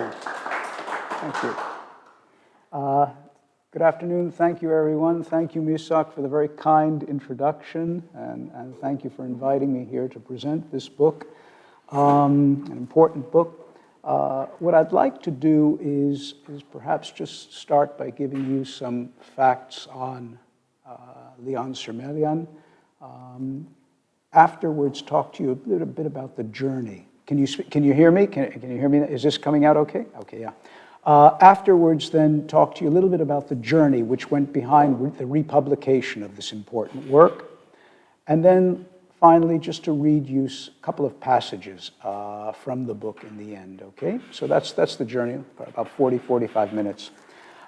you. Thank you. Good afternoon. Thank you, everyone. Thank you, Misak, for the very kind introduction, and thank you for inviting me here to present this book, an important book. What I'd like to do is perhaps just start by giving you some facts on Leon Surmelian. Afterwards, talk to you a little bit about the journey. Can you hear me? Can you hear me? Is this coming out okay? Okay, yeah. Afterwards, then, talk to you a little bit about the journey which went behind the republication of this important work. And then, finally, just to read you a couple of passages from the book in the end, okay? So that's the journey, for about 45 minutes.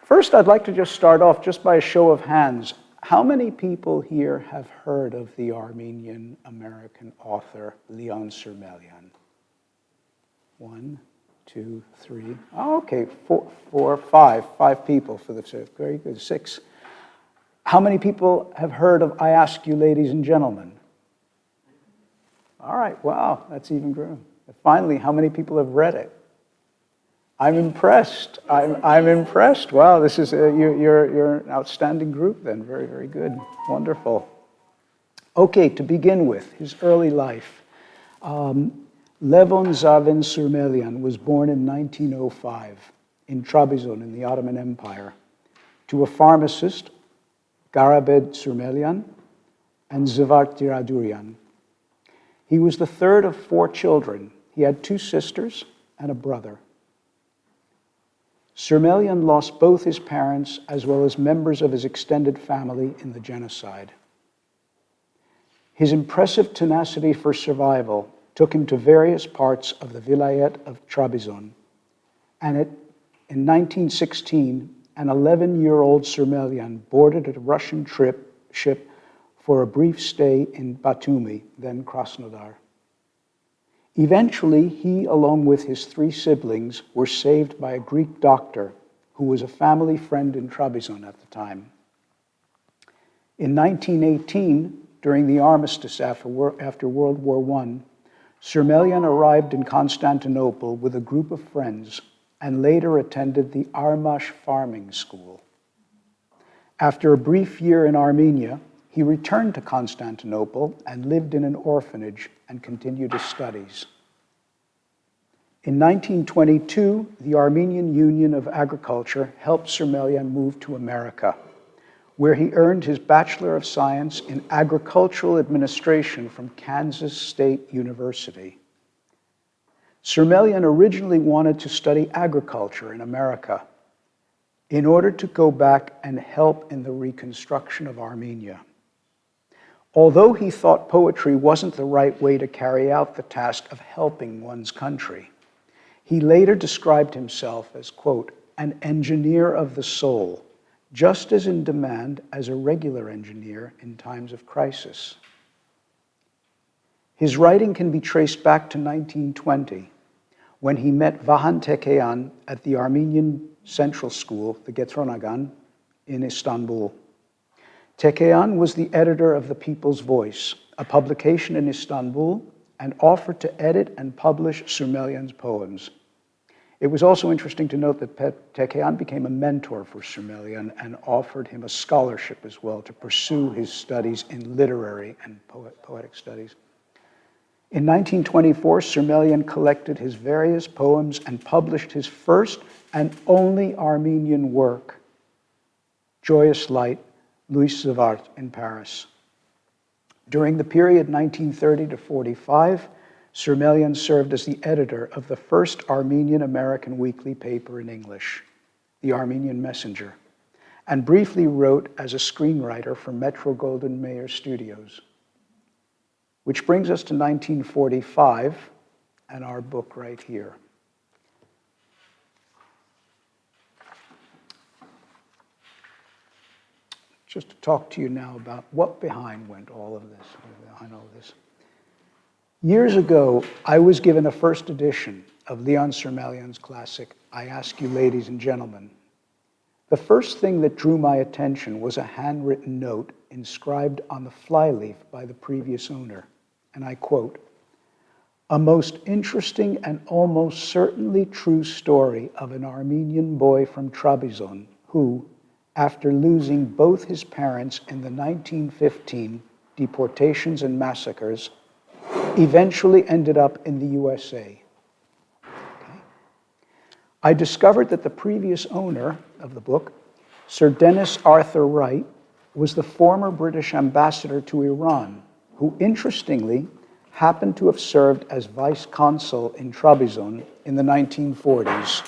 First, I'd like to just start off just by a show of hands. How many people here have heard of the Armenian-American author Leon Surmelian? 1, 2, 3. Oh, okay, 4, 5. 5 people for the very good. 6. How many people have heard of I Ask You, Ladies and Gentlemen? All right, wow, that's even grown. Finally, how many people have read it? I'm impressed. I'm impressed. Wow, this is you're an outstanding group then. Very, very good. Wonderful. Okay, to begin with, his early life. Levon Zaven Surmelian was born in 1905 in Trabzon in the Ottoman Empire to a pharmacist, Garabed Surmelian, and Zvart Diradurian. He was the third of 4 children. He had 2 sisters and a brother. Surmelian lost both his parents as well as members of his extended family in the genocide. His impressive tenacity for survival took him to various parts of the vilayet of Trabzon, and in 1916, an 11-year-old Surmelian boarded a Russian ship for a brief stay in Batumi, then Krasnodar. Eventually, he, along with his 3 siblings, were saved by a Greek doctor who was a family friend in Trabzon at the time. In 1918, during the armistice after World War I, Surmelian arrived in Constantinople with a group of friends and later attended the Armash farming school. After a brief year in Armenia, he returned to Constantinople and lived in an orphanage and continued his studies. In 1922, the Armenian Union of Agriculture helped Surmelian move to America, where he earned his Bachelor of Science in Agricultural Administration from Kansas State University. Surmelian originally wanted to study agriculture in America in order to go back and help in the reconstruction of Armenia. Although he thought poetry wasn't the right way to carry out the task of helping one's country, he later described himself as, quote, an engineer of the soul, just as in demand as a regular engineer in times of crisis. His writing can be traced back to 1920, when he met Vahan Tekeyan at the Armenian Central School, the Getronagan, in Istanbul. Tekeyan was the editor of The People's Voice, a publication in Istanbul, and offered to edit and publish Surmelian's poems. It was also interesting to note that Tekeyan became a mentor for Surmelian and offered him a scholarship as well to pursue his studies in literary and poetic studies. In 1924, Surmelian collected his various poems and published his first and only Armenian work, Joyous Light, Louis Zvart, in Paris. During the period 1930 to 45, Surmelian served as the editor of the first Armenian-American weekly paper in English, the Armenian Messenger, and briefly wrote as a screenwriter for Metro-Goldwyn-Mayer Studios. Which brings us to 1945 and our book right here. Just to talk to you now about what behind all of this. Years ago, I was given a first edition of Leon Surmelian's classic, I Ask You, Ladies and Gentlemen. The first thing that drew my attention was a handwritten note inscribed on the flyleaf by the previous owner, and I quote, a most interesting and almost certainly true story of an Armenian boy from Trabzon who, after losing both his parents in the 1915 deportations and massacres, eventually ended up in the USA. Okay. I discovered that the previous owner of the book, Sir Dennis Arthur Wright, was the former British ambassador to Iran, who interestingly happened to have served as vice consul in Trabzon in the 1940s.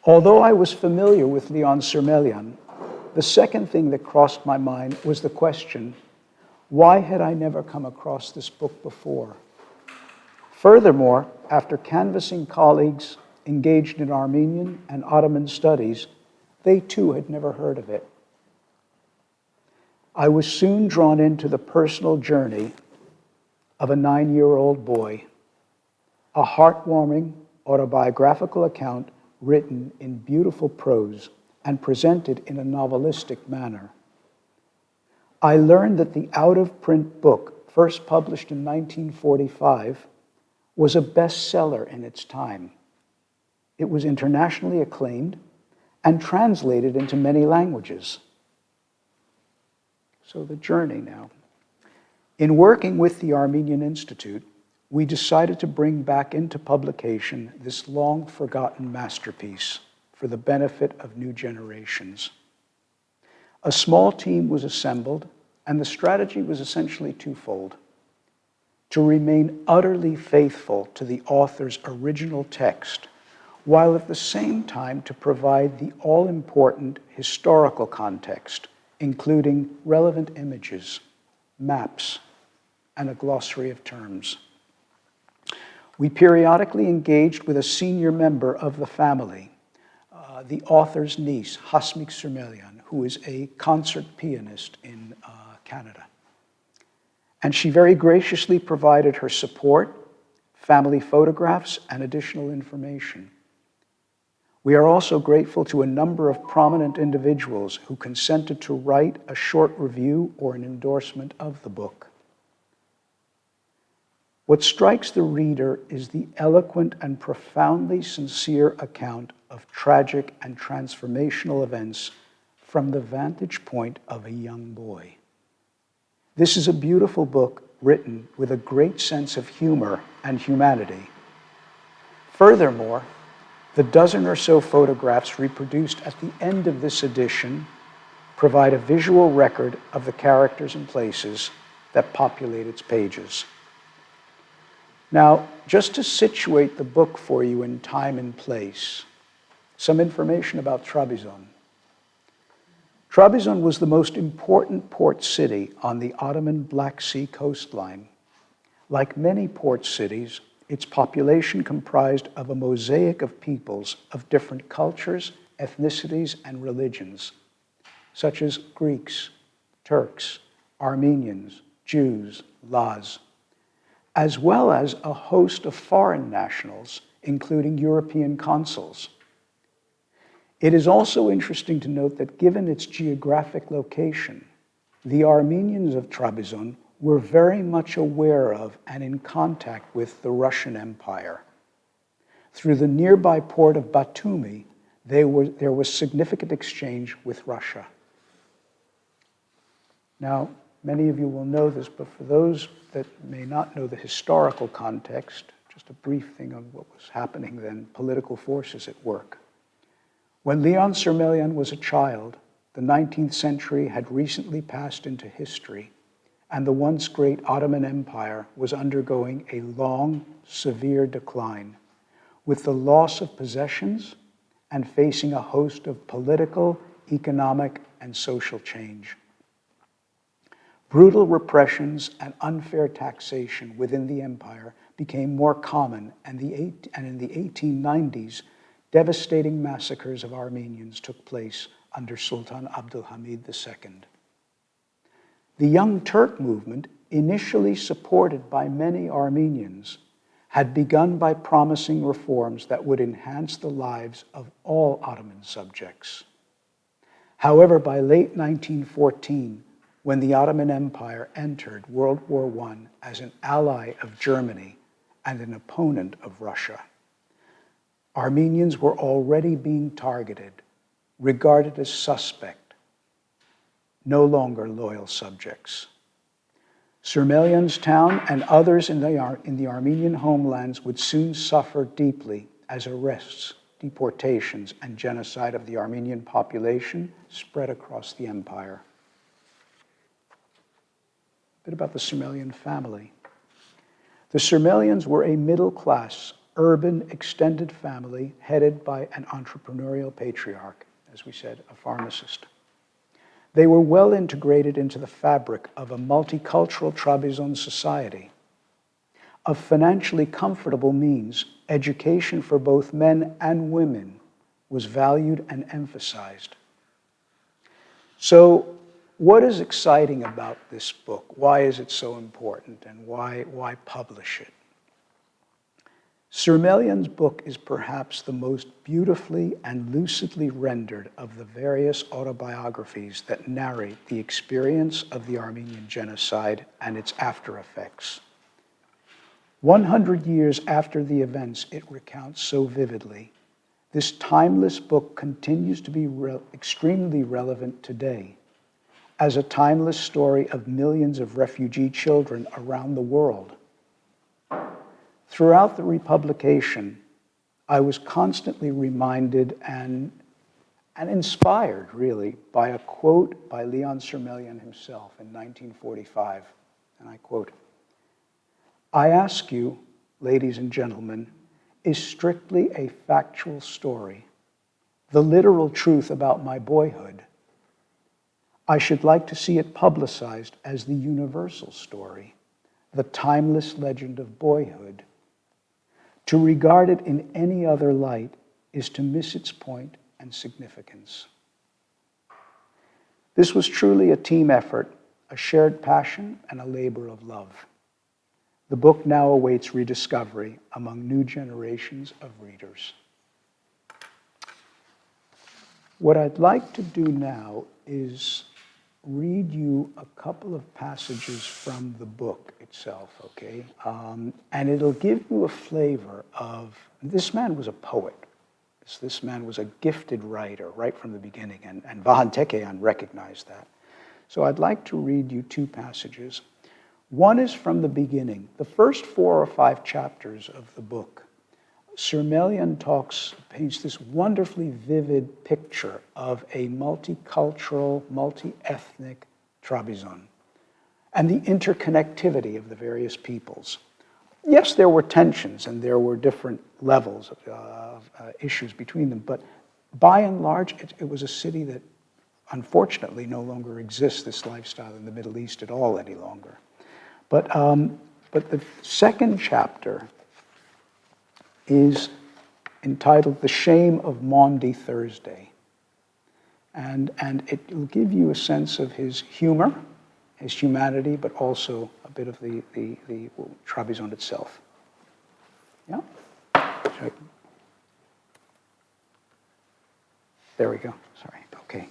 Although I was familiar with Leon Surmelian, the second thing that crossed my mind was the question, why had I never come across this book before? Furthermore, after canvassing colleagues engaged in Armenian and Ottoman studies, they too had never heard of it. I was soon drawn into the personal journey of a 9-year-old boy, a heartwarming autobiographical account written in beautiful prose and presented in a novelistic manner. I learned that the out-of-print book, first published in 1945, was a bestseller in its time. It was internationally acclaimed and translated into many languages. So the journey now. In working with the Armenian Institute, we decided to bring back into publication this long-forgotten masterpiece for the benefit of new generations. A small team was assembled, and the strategy was essentially twofold: to remain utterly faithful to the author's original text, while at the same time to provide the all-important historical context, including relevant images, maps, and a glossary of terms. We periodically engaged with a senior member of the family, the author's niece, Leon Surmelian, who is a concert pianist in Canada. And she very graciously provided her support, family photographs, and additional information. We are also grateful to a number of prominent individuals who consented to write a short review or an endorsement of the book. What strikes the reader is the eloquent and profoundly sincere account of tragic and transformational events from the vantage point of a young boy. This is a beautiful book written with a great sense of humor and humanity. Furthermore, the dozen or so photographs reproduced at the end of this edition provide a visual record of the characters and places that populate its pages. Now, just to situate the book for you in time and place, some information about Trabzon. Trabzon was the most important port city on the Ottoman Black Sea coastline. Like many port cities, its population comprised of a mosaic of peoples of different cultures, ethnicities, and religions, such as Greeks, Turks, Armenians, Jews, Laz, as well as a host of foreign nationals, including European consuls. It is also interesting to note that given its geographic location, the Armenians of Trabzon were very much aware of and in contact with the Russian Empire. Through the nearby port of Batumi, there was significant exchange with Russia. Now, many of you will know this, but for those that may not know the historical context, just a brief thing on what was happening then, political forces at work. When Leon Surmelian was a child, the 19th century had recently passed into history, and the once great Ottoman Empire was undergoing a long, severe decline, with the loss of possessions and facing a host of political, economic, and social change. Brutal repressions and unfair taxation within the empire became more common, and in the 1890s, devastating massacres of Armenians took place under Sultan Abdulhamid II. The Young Turk movement, initially supported by many Armenians, had begun by promising reforms that would enhance the lives of all Ottoman subjects. However, by late 1914, when the Ottoman Empire entered World War I as an ally of Germany and an opponent of Russia. Armenians were already being targeted, regarded as suspect, no longer loyal subjects. Surmelian's town and others in the Armenian homelands would soon suffer deeply as arrests, deportations, and genocide of the Armenian population spread across the empire. A bit about the Surmelian family. The Surmelians were a middle-class, urban, extended family headed by an entrepreneurial patriarch, as we said, a pharmacist. They were well integrated into the fabric of a multicultural Trabzon society. Of financially comfortable means, education for both men and women was valued and emphasized. So, what is exciting about this book? Why is it so important, and why publish it? Surmelian's book is perhaps the most beautifully and lucidly rendered of the various autobiographies that narrate the experience of the Armenian genocide and its after effects. 100 years after the events it recounts so vividly, this timeless book continues to be extremely relevant today as a timeless story of millions of refugee children around the world. Throughout the republication, I was constantly reminded and inspired, really, by a quote by Leon Surmelian himself in 1945, and I quote, "I ask you, ladies and gentlemen, is strictly a factual story, the literal truth about my boyhood. I should like to see it publicized as the universal story, the timeless legend of boyhood. To regard it in any other light is to miss its point and significance." This was truly a team effort, a shared passion, and a labor of love. The book now awaits rediscovery among new generations of readers. What I'd like to do now is read you a couple of passages from the book itself, okay? And it'll give you a flavor of, this man was a poet. This man was a gifted writer right from the beginning, and Vahan Tekeyan recognized that. So I'd like to read you two passages. One is from the beginning. The first 4 or 5 chapters of the book, Surmelian paints this wonderfully vivid picture of a multicultural, multi-ethnic Trabzon and the interconnectivity of the various peoples. Yes, there were tensions and there were different levels of issues between them, but by and large, it was a city that unfortunately no longer exists, this lifestyle in the Middle East at all any longer. But the second chapter is entitled "The Shame of Maundy Thursday." And it will give you a sense of his humor, his humanity, but also a bit of the Trabzon itself. Yeah? There we go. Sorry. Okay.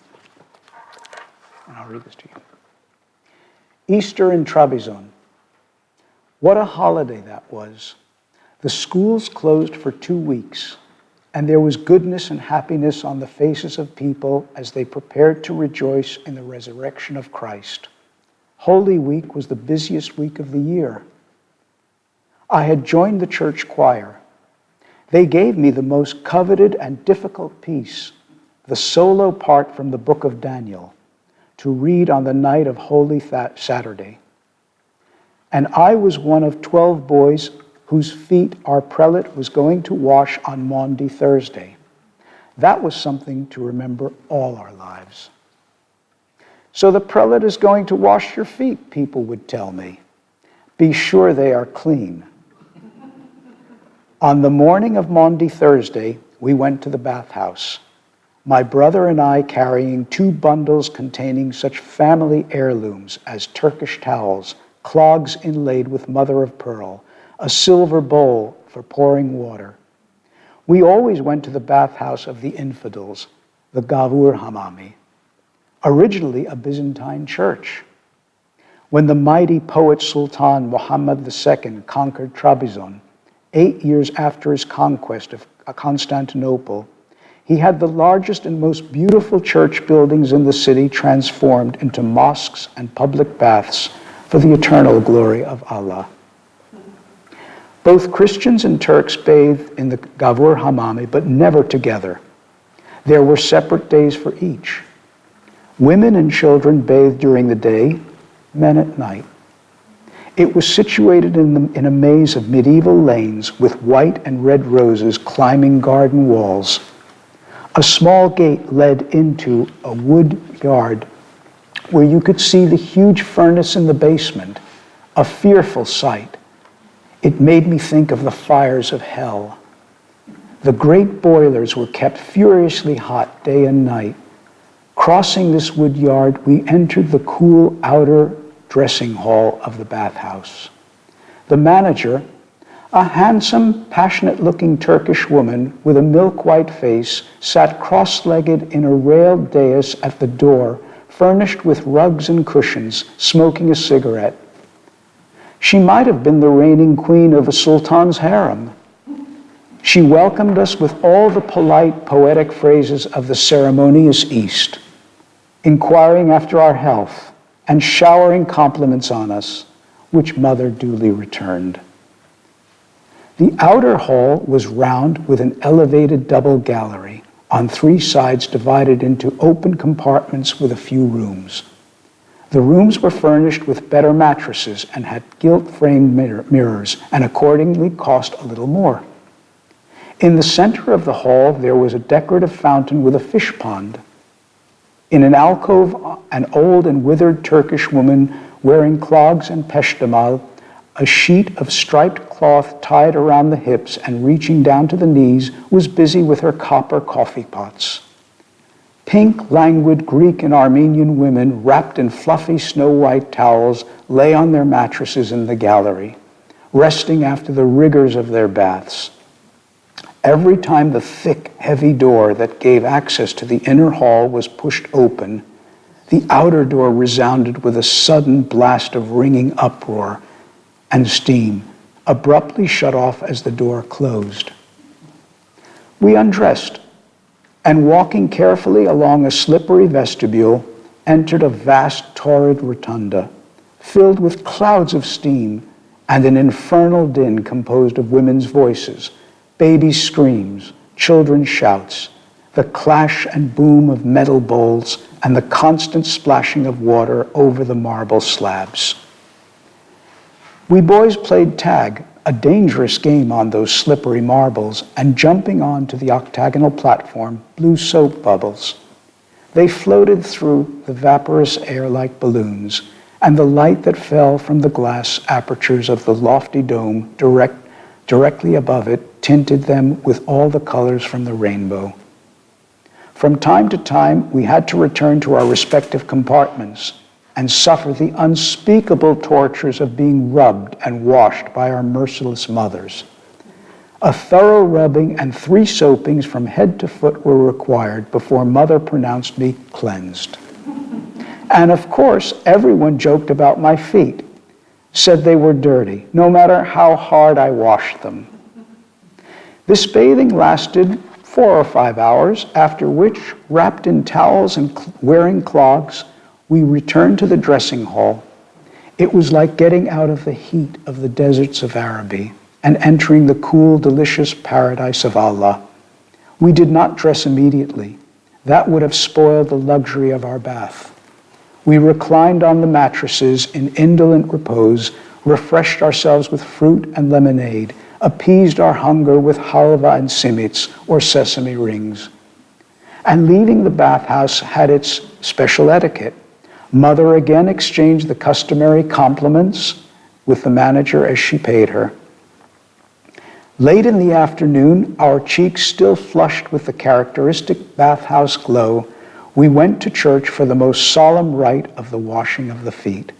And I'll read this to you. Easter in Trabzon. What a holiday that was. The schools closed for 2 weeks, and there was goodness and happiness on the faces of people as they prepared to rejoice in the resurrection of Christ. Holy Week was the busiest week of the year. I had joined the church choir. They gave me the most coveted and difficult piece, the solo part from the book of Daniel, to read on the night of Holy Saturday. And I was one of 12 boys whose feet our prelate was going to wash on Maundy Thursday. That was something to remember all our lives. So the prelate is going to wash your feet, people would tell me. Be sure they are clean. On the morning of Maundy Thursday, we went to the bathhouse. My brother and I carrying 2 bundles containing such family heirlooms as Turkish towels, clogs inlaid with mother of pearl, a silver bowl for pouring water. We always went to the bathhouse of the infidels, the Gavur Hamami, originally a Byzantine church. When the mighty poet Sultan Muhammad II conquered Trebizond, 8 years after his conquest of Constantinople, he had the largest and most beautiful church buildings in the city transformed into mosques and public baths for the eternal glory of Allah. Both Christians and Turks bathed in the Gavur Hamami, but never together. There were separate days for each. Women and children bathed during the day, men at night. It was situated in a maze of medieval lanes with white and red roses climbing garden walls. A small gate led into a wood yard where you could see the huge furnace in the basement, a fearful sight. It made me think of the fires of hell. The great boilers were kept furiously hot day and night. Crossing this wood yard, we entered the cool outer dressing hall of the bathhouse. The manager, a handsome, passionate-looking Turkish woman with a milk-white face, sat cross-legged in a railed dais at the door, furnished with rugs and cushions, smoking a cigarette. She might have been the reigning queen of a sultan's harem. She welcomed us with all the polite, poetic phrases of the ceremonious East, inquiring after our health and showering compliments on us, which Mother duly returned. The outer hall was round with an elevated double gallery on 3 sides divided into open compartments with a few rooms. The rooms were furnished with better mattresses and had gilt-framed mirrors and accordingly cost a little more. In the center of the hall, there was a decorative fountain with a fish pond. In an alcove, an old and withered Turkish woman wearing clogs and peshtamal, a sheet of striped cloth tied around the hips and reaching down to the knees, was busy with her copper coffee pots. Pink, languid Greek and Armenian women, wrapped in fluffy snow-white towels, lay on their mattresses in the gallery, resting after the rigors of their baths. Every time the thick, heavy door that gave access to the inner hall was pushed open, the outer door resounded with a sudden blast of ringing uproar and steam, abruptly shut off as the door closed. We undressed, and walking carefully along a slippery vestibule, entered a vast, torrid rotunda, filled with clouds of steam and an infernal din composed of women's voices, baby screams, children's shouts, the clash and boom of metal bowls, and the constant splashing of water over the marble slabs. We boys played tag, a dangerous game on those slippery marbles, and jumping onto the octagonal platform blew soap bubbles. They floated through the vaporous air like balloons, and the light that fell from the glass apertures of the lofty dome directly above it tinted them with all the colors from the rainbow. From time to time, we had to return to our respective compartments and suffer the unspeakable tortures of being rubbed and washed by our merciless mothers. A thorough rubbing and 3 soapings from head to foot were required before Mother pronounced me cleansed. And of course, everyone joked about my feet, said they were dirty, no matter how hard I washed them. This bathing lasted 4 or 5 hours, after which, wrapped in towels and wearing clogs, we returned to the dressing hall. It was like getting out of the heat of the deserts of Araby and entering the cool, delicious paradise of Allah. We did not dress immediately. That would have spoiled the luxury of our bath. We reclined on the mattresses in indolent repose, refreshed ourselves with fruit and lemonade, appeased our hunger with halva and simits, or sesame rings. And leaving the bathhouse had its special etiquette. Mother again exchanged the customary compliments with the manager as she paid her. Late in the afternoon, our cheeks still flushed with the characteristic bathhouse glow, we went to church for the most solemn rite of the washing of the feet.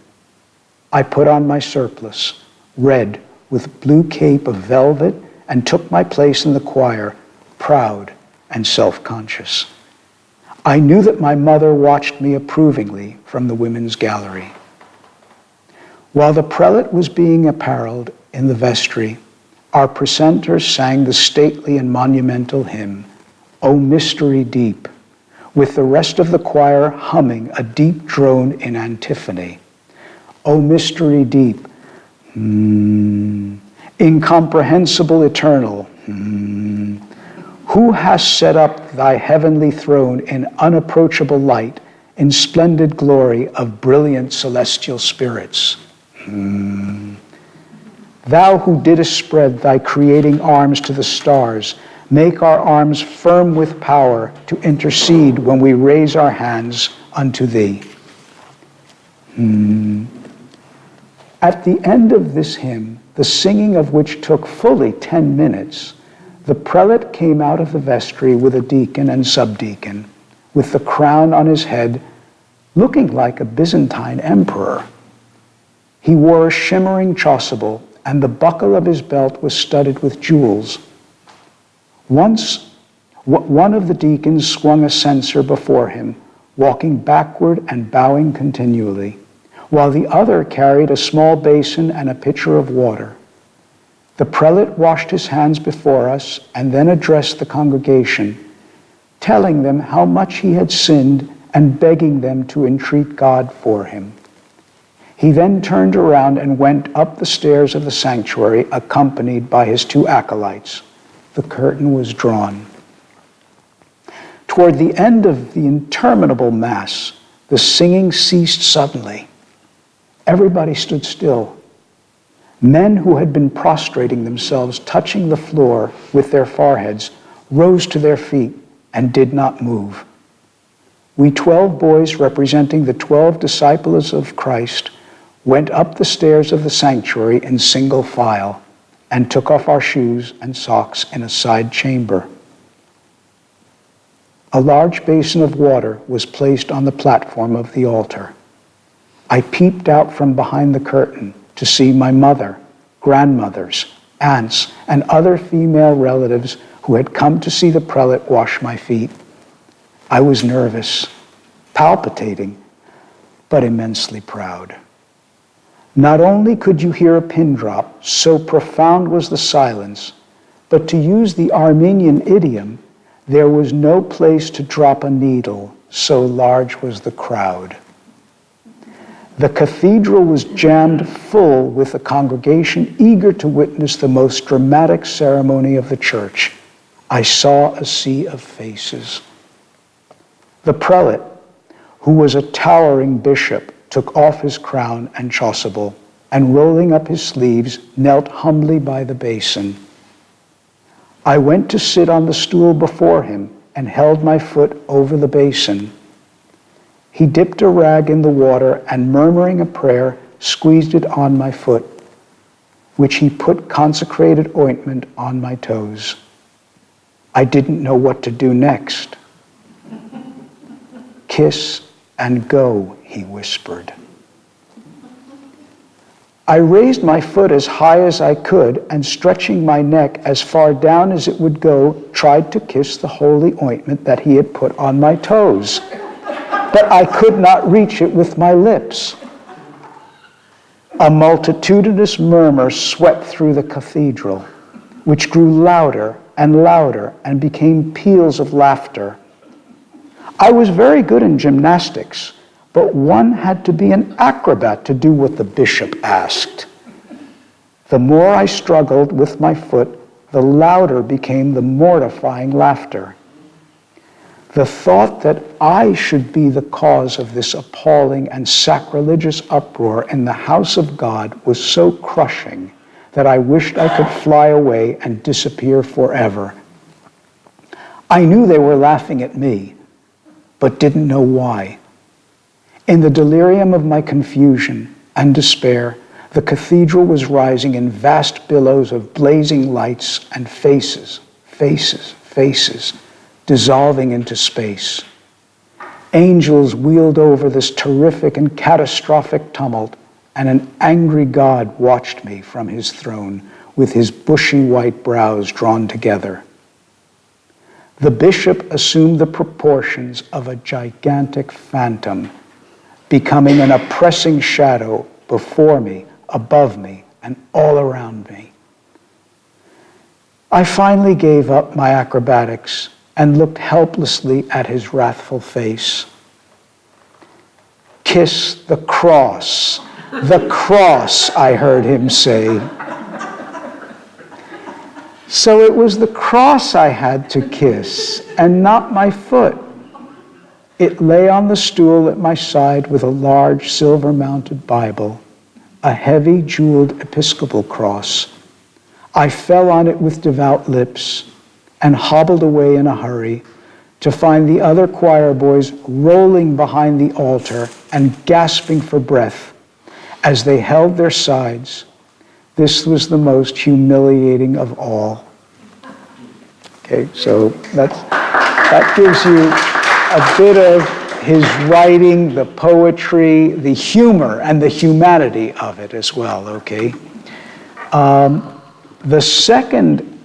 I put on my surplice, red with blue cape of velvet, and took my place in the choir, proud and self-conscious. I knew that my mother watched me approvingly from the women's gallery. While the prelate was being apparelled in the vestry, our precentor sang the stately and monumental hymn, O Mystery Deep, with the rest of the choir humming a deep drone in antiphony. O mystery deep, incomprehensible, eternal, who hast set up thy heavenly throne in unapproachable light, in splendid glory of brilliant celestial spirits. Thou who didst spread thy creating arms to the stars, make our arms firm with power to intercede when we raise our hands unto thee. At the end of this hymn, the singing of which took fully 10 minutes, the prelate came out of the vestry with a deacon and subdeacon, with the crown on his head, looking like a Byzantine emperor. He wore a shimmering chasuble, and the buckle of his belt was studded with jewels. Once, one of the deacons swung a censer before him, walking backward and bowing continually, while the other carried a small basin and a pitcher of water. The prelate washed his hands before us and then addressed the congregation, telling them how much he had sinned and begging them to entreat God for him. He then turned around and went up the stairs of the sanctuary, accompanied by his 2 acolytes. The curtain was drawn. Toward the end of the interminable Mass, the singing ceased suddenly. Everybody stood still. Men who had been prostrating themselves, touching the floor with their foreheads, rose to their feet and did not move. We 12 boys, representing the 12 disciples of Christ, went up the stairs of the sanctuary in single file and took off our shoes and socks in a side chamber. A large basin of water was placed on the platform of the altar. I peeped out from behind the curtain to see my mother, grandmothers, aunts, and other female relatives who had come to see the prelate wash my feet. I was nervous, palpitating, but immensely proud. Not only could you hear a pin drop, so profound was the silence, but to use the Armenian idiom, there was no place to drop a needle, so large was the crowd. The cathedral was jammed full with a congregation eager to witness the most dramatic ceremony of the church. I saw a sea of faces. The prelate, who was a towering bishop, took off his crown and chasuble, and rolling up his sleeves, knelt humbly by the basin. I went to sit on the stool before him and held my foot over the basin. He dipped a rag in the water and, murmuring a prayer, squeezed it on my foot, which he put consecrated ointment on my toes. I didn't know what to do next. Kiss and go, he whispered. I raised my foot as high as I could and, stretching my neck as far down as it would go, tried to kiss the holy ointment that he had put on my toes. But I could not reach it with my lips. A multitudinous murmur swept through the cathedral, which grew louder and louder and became peals of laughter. I was very good in gymnastics, but one had to be an acrobat to do what the bishop asked. The more I struggled with my foot, the louder became the mortifying laughter. The thought that I should be the cause of this appalling and sacrilegious uproar in the house of God was so crushing that I wished I could fly away and disappear forever. I knew they were laughing at me, but didn't know why. In the delirium of my confusion and despair, the cathedral was rising in vast billows of blazing lights and faces, dissolving into space. Angels wheeled over this terrific and catastrophic tumult, and an angry God watched me from his throne with his bushy white brows drawn together. The bishop assumed the proportions of a gigantic phantom, becoming an oppressing shadow before me, above me, and all around me. I finally gave up my acrobatics and looked helplessly at his wrathful face. "Kiss the cross, the cross," I heard him say. So it was the cross I had to kiss, and not my foot. It lay on the stool at my side with a large silver-mounted Bible, a heavy jeweled Episcopal cross. I fell on it with devout lips and hobbled away in a hurry to find the other choir boys rolling behind the altar and gasping for breath as they held their sides. This was the most humiliating of all. Okay, so that gives you a bit of his writing, the poetry, the humor, and the humanity of it as well, okay? The second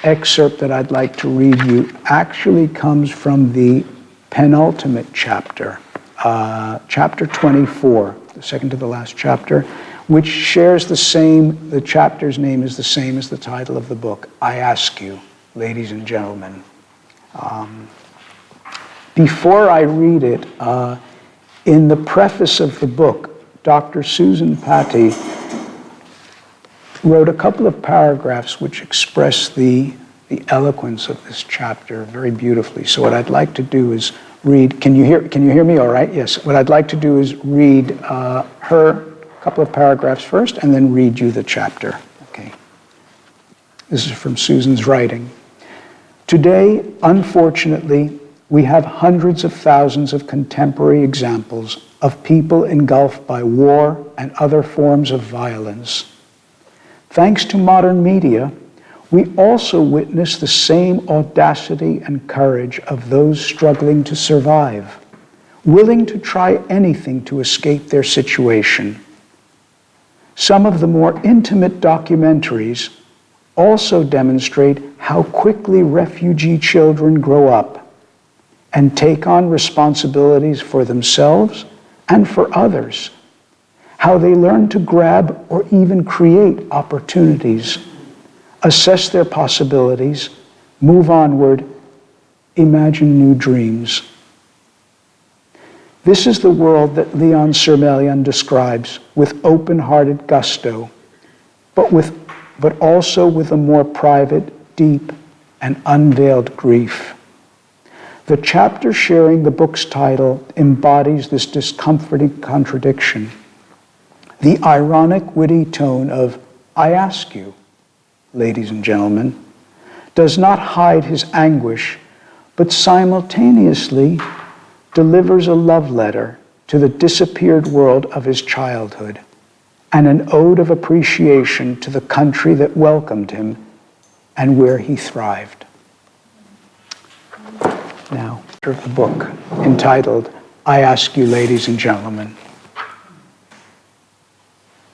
excerpt that I'd like to read you actually comes from the penultimate chapter, chapter 24, the second to the last chapter, which shares the chapter's name is the same as the title of the book, I Ask You, Ladies and Gentlemen. Before I read it, in the preface of the book, Dr. Susan Patty wrote a couple of paragraphs which express the eloquence of this chapter very beautifully. So what I'd like to do is read, can you hear me all right? Yes. What I'd like to do is read her couple of paragraphs first and then read you the chapter. Okay. This is from Susan's writing. Today, unfortunately, we have hundreds of thousands of contemporary examples of people engulfed by war and other forms of violence. Thanks to modern media, we also witness the same audacity and courage of those struggling to survive, willing to try anything to escape their situation. Some of the more intimate documentaries also demonstrate how quickly refugee children grow up and take on responsibilities for themselves and for others, how they learn to grab or even create opportunities, assess their possibilities, move onward, imagine new dreams. This is the world that Leon Surmelian describes with open-hearted gusto, but also with a more private, deep, and unveiled grief. The chapter sharing the book's title embodies this discomforting contradiction. The ironic, witty tone of, I ask you, ladies and gentlemen, does not hide his anguish, but simultaneously delivers a love letter to the disappeared world of his childhood and an ode of appreciation to the country that welcomed him and where he thrived. Now, the book entitled, I Ask You, Ladies and Gentlemen.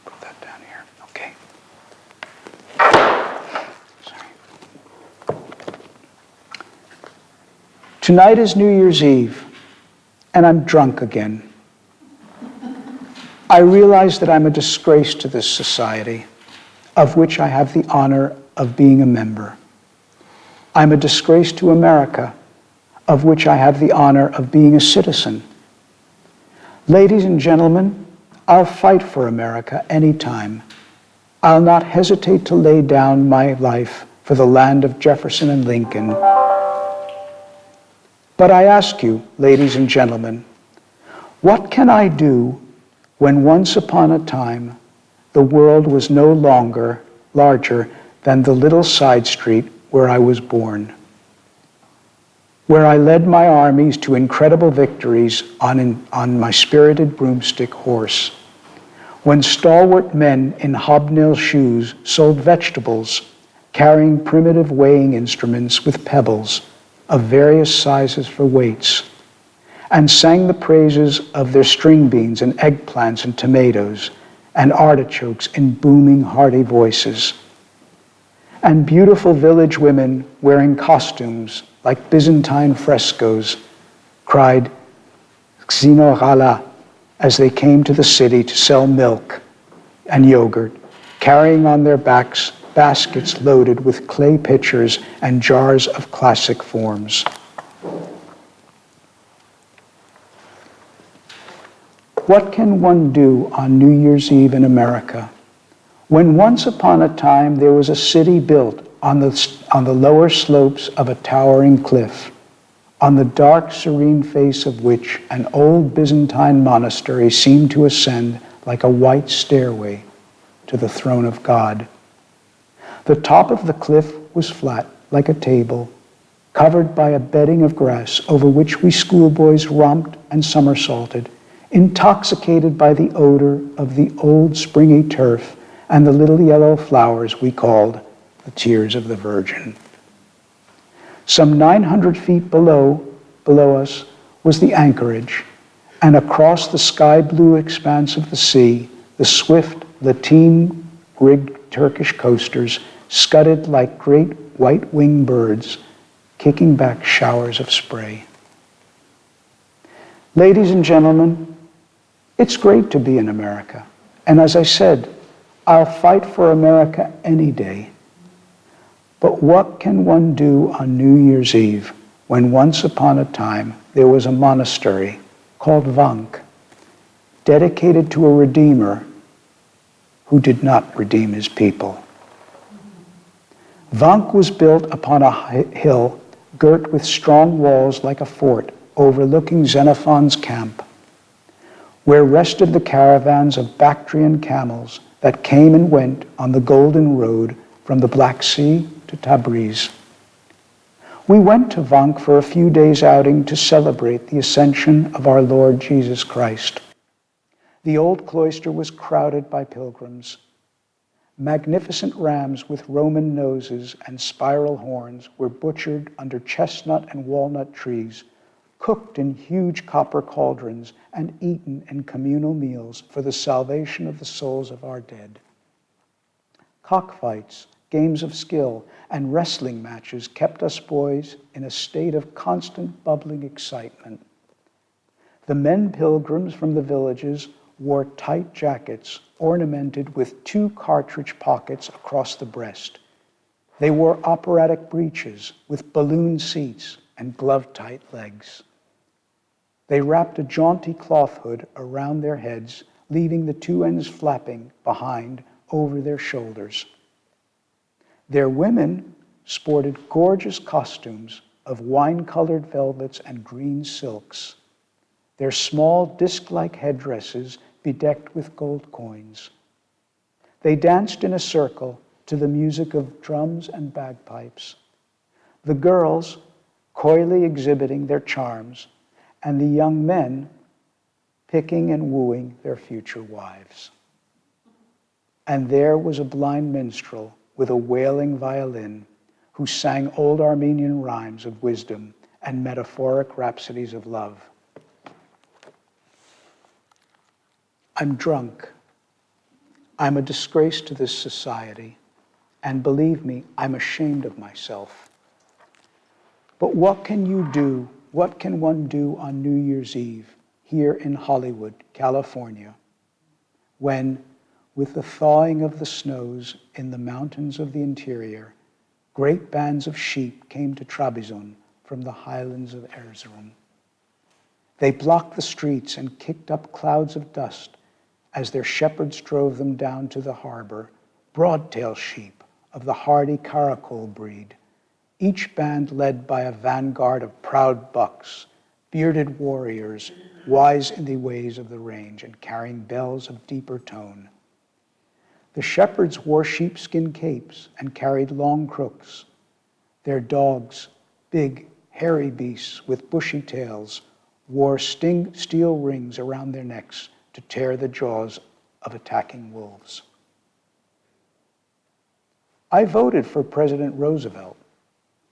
Put that down here, okay. Sorry. Tonight is New Year's Eve, and I'm drunk again. I realize that I'm a disgrace to this society, of which I have the honor of being a member. I'm a disgrace to America, of which I have the honor of being a citizen. Ladies and gentlemen, I'll fight for America anytime. I'll not hesitate to lay down my life for the land of Jefferson and Lincoln. But I ask you, ladies and gentlemen, what can I do when once upon a time the world was no longer larger than the little side street where I was born, where I led my armies to incredible victories on my spirited broomstick horse, when stalwart men in hobnail shoes sold vegetables, carrying primitive weighing instruments with pebbles of various sizes for weights, and sang the praises of their string beans and eggplants and tomatoes and artichokes in booming, hearty voices. And beautiful village women wearing costumes like Byzantine frescoes cried Xenogala as they came to the city to sell milk and yogurt, carrying on their backs baskets loaded with clay pitchers and jars of classic forms. What can one do on New Year's Eve in America, when once upon a time there was a city built on the lower slopes of a towering cliff, on the dark, serene face of which an old Byzantine monastery seemed to ascend like a white stairway to the throne of God? The top of the cliff was flat, like a table, covered by a bedding of grass over which we schoolboys romped and somersaulted, intoxicated by the odor of the old springy turf and the little yellow flowers we called the tears of the Virgin. Some 900 feet below us was the anchorage, and across the sky-blue expanse of the sea, the swift, lateen-rigged Turkish coasters scudded like great white-winged birds, kicking back showers of spray. Ladies and gentlemen, it's great to be in America, and as I said, I'll fight for America any day. But what can one do on New Year's Eve when once upon a time there was a monastery called Vank, dedicated to a Redeemer who did not redeem his people? Vank was built upon a hill girt with strong walls like a fort overlooking Xenophon's camp, where rested the caravans of Bactrian camels that came and went on the Golden Road from the Black Sea to Tabriz. We went to Vank for a few days' outing to celebrate the ascension of our Lord Jesus Christ. The old cloister was crowded by pilgrims. Magnificent rams with Roman noses and spiral horns were butchered under chestnut and walnut trees, cooked in huge copper cauldrons and eaten in communal meals for the salvation of the souls of our dead. Cockfights, games of skill, and wrestling matches kept us boys in a state of constant bubbling excitement. The men pilgrims from the villages wore tight jackets ornamented with 2 cartridge pockets across the breast. They wore operatic breeches with balloon seats and glove-tight legs. They wrapped a jaunty cloth hood around their heads, leaving the 2 ends flapping behind over their shoulders. Their women sported gorgeous costumes of wine-colored velvets and green silks, their small disc-like headdresses bedecked with gold coins. They danced in a circle to the music of drums and bagpipes, the girls coyly exhibiting their charms, and the young men picking and wooing their future wives. And there was a blind minstrel with a wailing violin who sang old Armenian rhymes of wisdom and metaphoric rhapsodies of love. I'm drunk. I'm a disgrace to this society, and believe me, I'm ashamed of myself. But what can you do? What can one do on New Year's Eve here in Hollywood, California, when, with the thawing of the snows in the mountains of the interior, great bands of sheep came to Trabzon from the highlands of Erzurum? They blocked the streets and kicked up clouds of dust as their shepherds drove them down to the harbor, broad-tail sheep of the hardy Karakol breed, each band led by a vanguard of proud bucks, bearded warriors, wise in the ways of the range and carrying bells of deeper tone. The shepherds wore sheepskin capes and carried long crooks. Their dogs, big, hairy beasts with bushy tails, wore steel rings around their necks to tear the jaws of attacking wolves. I voted for President Roosevelt,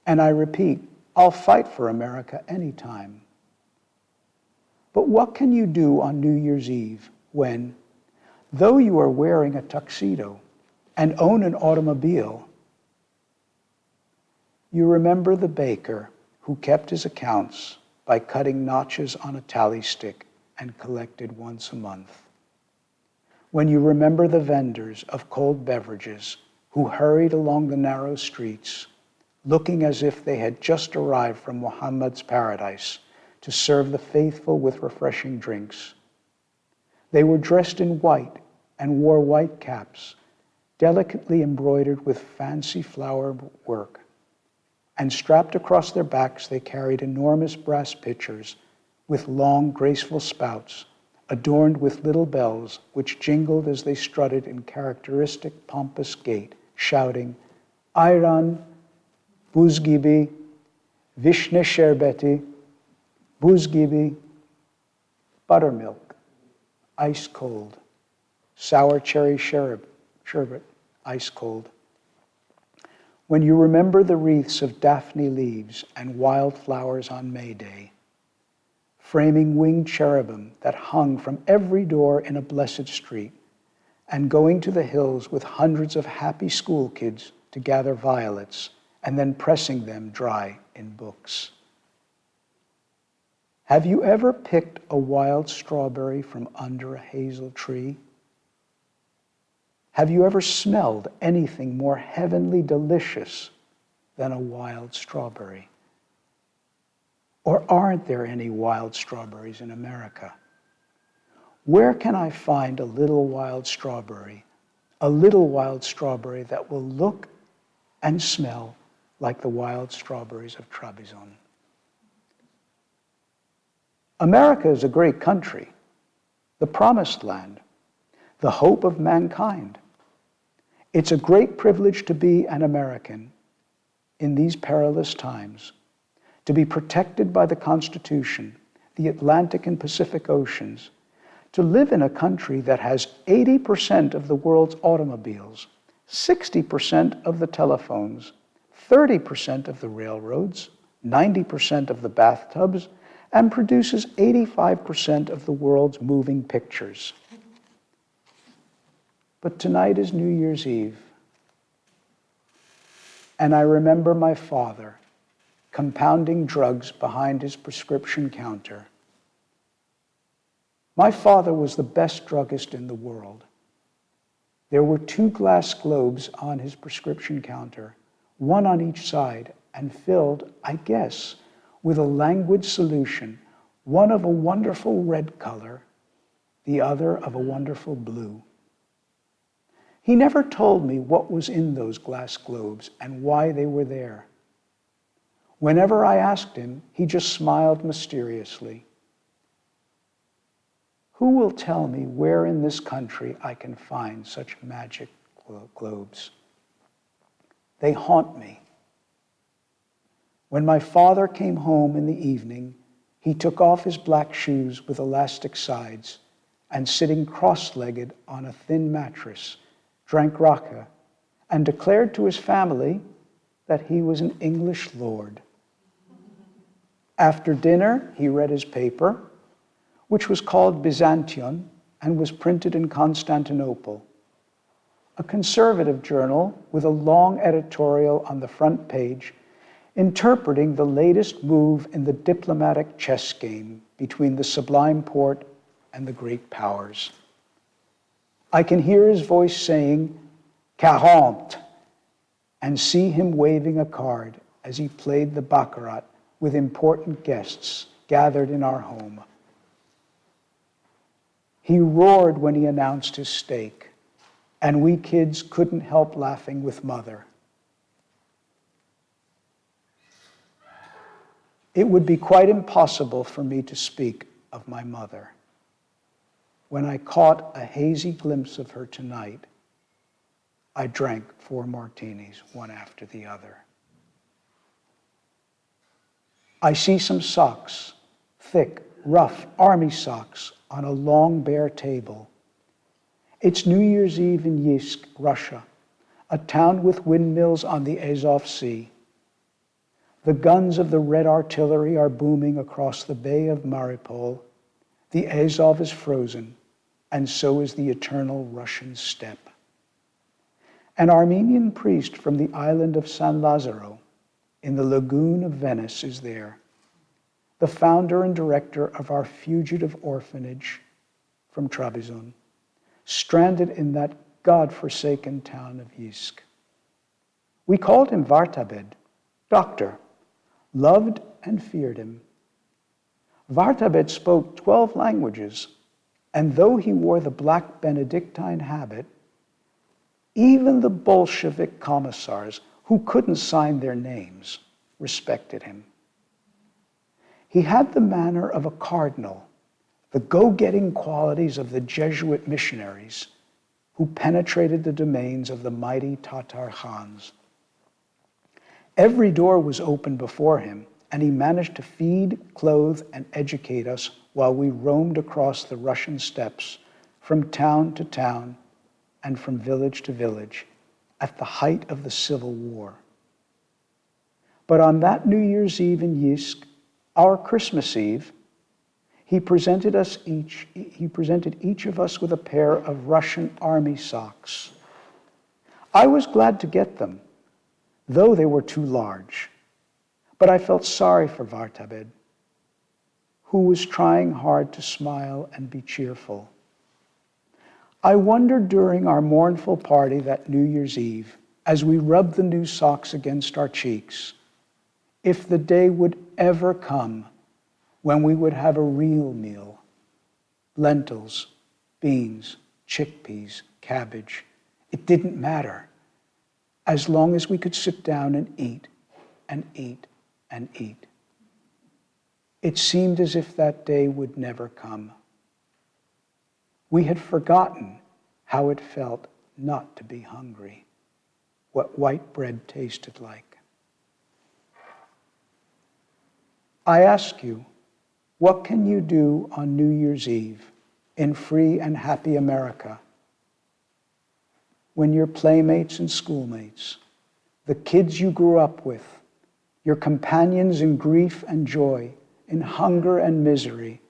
and I repeat, I'll fight for America anytime. But what can you do on New Year's Eve when, though you are wearing a tuxedo and own an automobile, you remember the baker who kept his accounts by cutting notches on a tally stick and collected once a month? when you remember the vendors of cold beverages who hurried along the narrow streets, looking as if they had just arrived from Muhammad's paradise to serve the faithful with refreshing drinks. They were dressed in white and wore white caps, delicately embroidered with fancy flower work. And strapped across their backs, they carried enormous brass pitchers with long, graceful spouts, adorned with little bells, which jingled as they strutted in characteristic pompous gait, shouting, "Ayran, buz gibi, vishne sherbeti, buz gibi," buttermilk, ice cold, sour cherry sherbet, ice cold. When you remember the wreaths of daphne leaves and wildflowers on May Day, framing winged cherubim that hung from every door in a blessed street, and going to the hills with hundreds of happy school kids to gather violets and then pressing them dry in books. Have you ever picked a wild strawberry from under a hazel tree? Have you ever smelled anything more heavenly delicious than a wild strawberry? Or aren't there any wild strawberries in America? Where can I find a little wild strawberry that will look and smell like the wild strawberries of Trabzon? America is a great country, the promised land, the hope of mankind. It's a great privilege to be an American in these perilous times, to be protected by the Constitution, the Atlantic and Pacific Oceans, to live in a country that has 80% of the world's automobiles, 60% of the telephones, 30% of the railroads, 90% of the bathtubs, and produces 85% of the world's moving pictures. But tonight is New Year's Eve, and I remember my father compounding drugs behind his prescription counter. My father was the best druggist in the world. There were 2 glass globes on his prescription counter, one on each side, and filled, I guess, with a languid solution, one of a wonderful red color, the other of a wonderful blue. He never told me what was in those glass globes and why they were there. Whenever I asked him, he just smiled mysteriously. Who will tell me where in this country I can find such magic globes? They haunt me. When my father came home in the evening, he took off his black shoes with elastic sides and, sitting cross-legged on a thin mattress, drank raka and declared to his family that he was an English lord. After dinner, he read his paper, which was called Byzantion and was printed in Constantinople, a conservative journal with a long editorial on the front page interpreting the latest move in the diplomatic chess game between the Sublime Porte and the great powers. I can hear his voice saying, 40, and see him waving a card as he played the baccarat with important guests gathered in our home. He roared when he announced his stake, and we kids couldn't help laughing with Mother. It would be quite impossible for me to speak of my mother. When I caught a hazy glimpse of her tonight, I drank 4 martinis, one after the other. I see some socks, thick, rough army socks, on a long bare table. It's New Year's Eve in Yeysk, Russia, a town with windmills on the Azov Sea. The guns of the Red Artillery are booming across the Bay of Mariupol. The Azov is frozen, and so is the eternal Russian steppe. An Armenian priest from the island of San Lazaro in the lagoon of Venice is there, the founder and director of our fugitive orphanage from Trabzon, stranded in that God-forsaken town of Yisk. We called him Vartabed, doctor, loved and feared him. Vartabed spoke 12 languages, and though he wore the black Benedictine habit, even the Bolshevik commissars who couldn't sign their names respected him. He had the manner of a cardinal, the go-getting qualities of the Jesuit missionaries who penetrated the domains of the mighty Tatar Khans. Every door was open before him, and he managed to feed, clothe, and educate us while we roamed across the Russian steppes from town to town and from village to village at the height of the Civil War. But on that New Year's Eve in Yisk, our Christmas Eve, he presented each of us with a pair of Russian army socks. I was glad to get them, though they were too large. But I felt sorry for Vartabed, who was trying hard to smile and be cheerful. I wondered during our mournful party that New Year's Eve, as we rubbed the new socks against our cheeks, if the day would ever come when we would have a real meal: lentils, beans, chickpeas, cabbage. It didn't matter, as long as we could sit down and eat and eat and eat. It seemed as if that day would never come. We had forgotten how it felt not to be hungry, what white bread tasted like. I ask you, what can you do on New Year's Eve in free and happy America when your playmates and schoolmates, the kids you grew up with, your companions in grief and joy, in hunger and misery,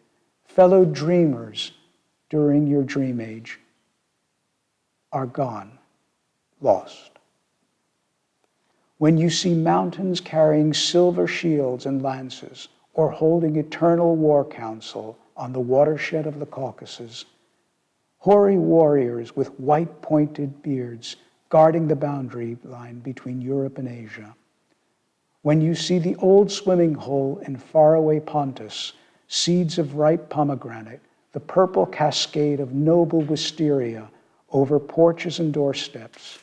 fellow dreamers during your dream age, are gone, lost? When you see mountains carrying silver shields and lances, or holding eternal war council on the watershed of the Caucasus, hoary warriors with white pointed beards guarding the boundary line between Europe and Asia, when you see the old swimming hole in faraway Pontus, seeds of ripe pomegranate, the purple cascade of noble wisteria over porches and doorsteps,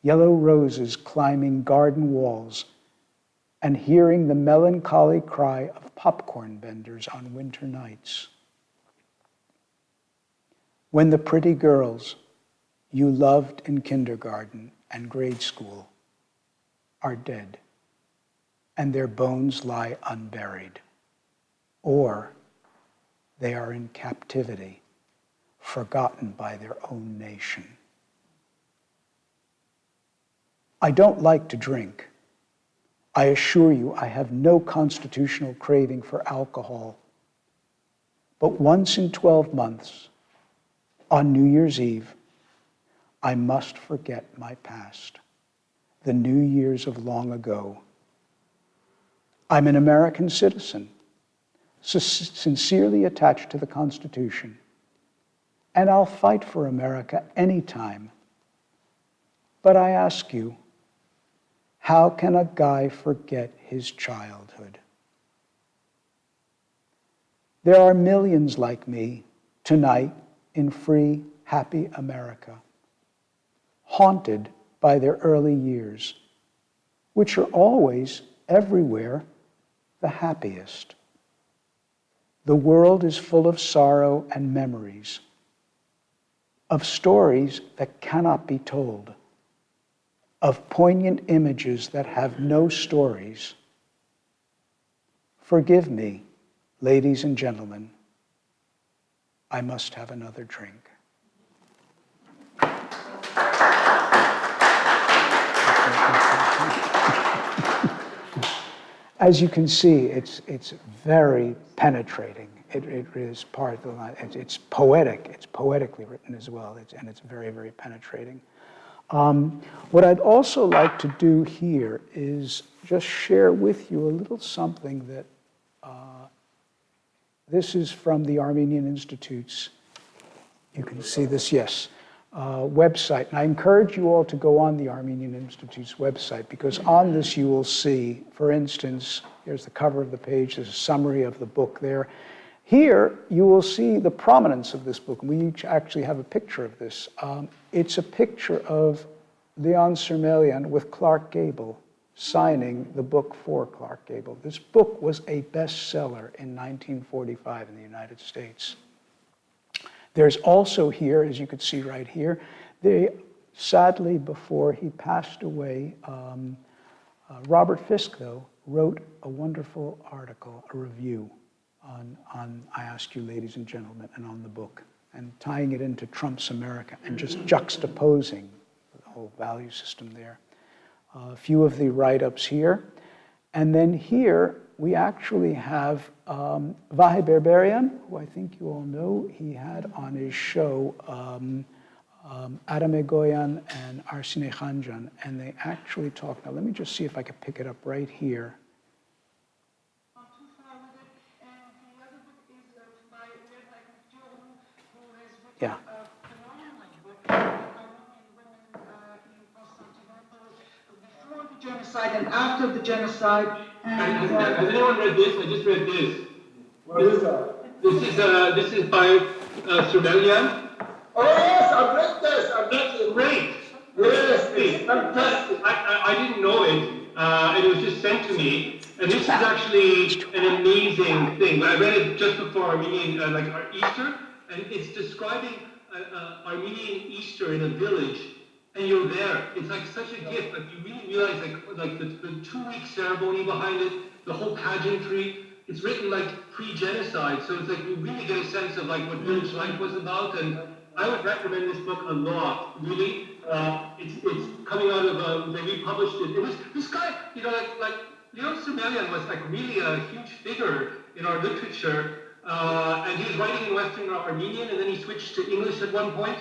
yellow roses climbing garden walls, and hearing the melancholy cry of popcorn vendors on winter nights. When the pretty girls you loved in kindergarten and grade school are dead, and their bones lie unburied, or they are in captivity, forgotten by their own nation. I don't like to drink. I assure you, I have no constitutional craving for alcohol. But once in 12 months, on New Year's Eve, I must forget my past, the New Years of long ago. I'm an American citizen, sincerely attached to the Constitution, and I'll fight for America anytime. But I ask you, how can a guy forget his childhood? There are millions like me tonight in free, happy America, haunted by their early years, which are always, everywhere, the happiest. The world is full of sorrow and memories, of stories that cannot be told, of poignant images that have no stories. Forgive me, ladies and gentlemen, I must have another drink. As you can see, it's very penetrating. It is part of the line. It's poetic. It's poetically written as well, and it's very, very penetrating. What I'd also like to do here is just share with you a little something that this is from the Armenian Institute's You can see this, yes. Website. And I encourage you all to go on the Armenian Institute's website, because on this you will see, for instance, here's the cover of the page, there's a summary of the book there. Here you will see the prominence of this book. We each actually have a picture of this. It's a picture of Leon Surmelian with Clark Gable signing the book for Clark Gable. This book was a bestseller in 1945 in the United States. There's also here, as you can see right here, sadly before he passed away, Robert Fisk, though, wrote a wonderful article, a review on I Ask You, Ladies and Gentlemen, and on the book, and tying it into Trump's America and just juxtaposing the whole value system there. A few of the write-ups here. And then here, we actually have Vahe Berberian, who I think you all know. He had on his show Adam Egoyan and Arsine Khanjan, and they actually talk. Now, let me just see if I can pick it up right here. Yeah. Genocide and after the genocide. Has anyone read this? I just read this. What is that? This is by Surmelian. Oh yes, I've read this. I've read it. Great. Yes, it's fantastic. I didn't know it, and it was just sent to me. And this is actually an amazing thing. I read it just before Armenian, Easter, and it's describing Armenian Easter in a village. And you're there. It's like such a gift. Like you really realize, like the 2-week ceremony behind it, the whole pageantry. It's written like pre-genocide, so it's like you really get a sense of like what village life was about. And I would recommend this book a lot. Really, it's coming out of they republished it. It was this guy, you know, like Leon Surmelian was like really a huge figure in our literature, and he was writing in Western Armenian, and then he switched to English at one point.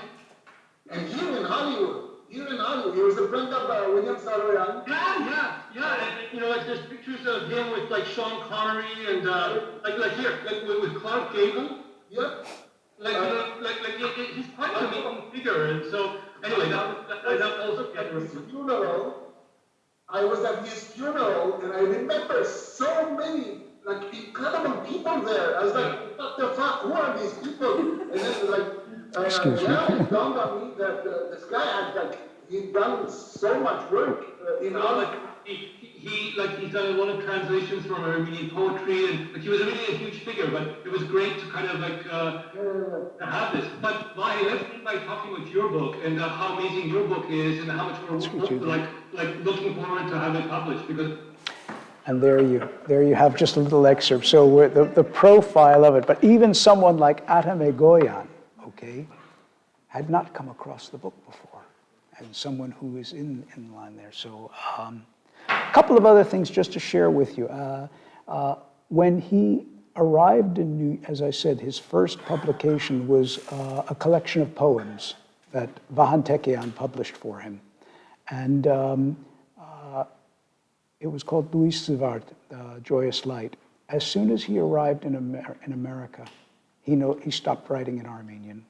And here in Hollywood, he was a friend of William Saroyan. Yeah. And you know, like there's pictures of him with like Sean Connery and like here, like with Clark Gable. Yep. He's quite an amazing figure. And so anyway, that also at his funeral. I was at his funeral, and I remember so many like incredible people there. I was like, what the fuck? Who are these people? And then like. Excuse me. It dawned on me that this guy had he'd done so much work in all. He's done a lot of translations from Armenian poetry, and he was really a huge figure. But it was great to kind of to have this. But Vahe, let's begin by talking about your book and how amazing your book is, and how much we're looking forward to have it published because. And there you have just a little excerpt. So the profile of it. But even someone like Adam Egoyan, okay, had not come across the book before, and someone who is in line there. So a couple of other things just to share with you. When he arrived in as I said, his first publication was a collection of poems that Vahan Tekeyan published for him. And it was called Luis Zivart, Joyous Light. As soon as he arrived in America, he stopped writing in Armenian.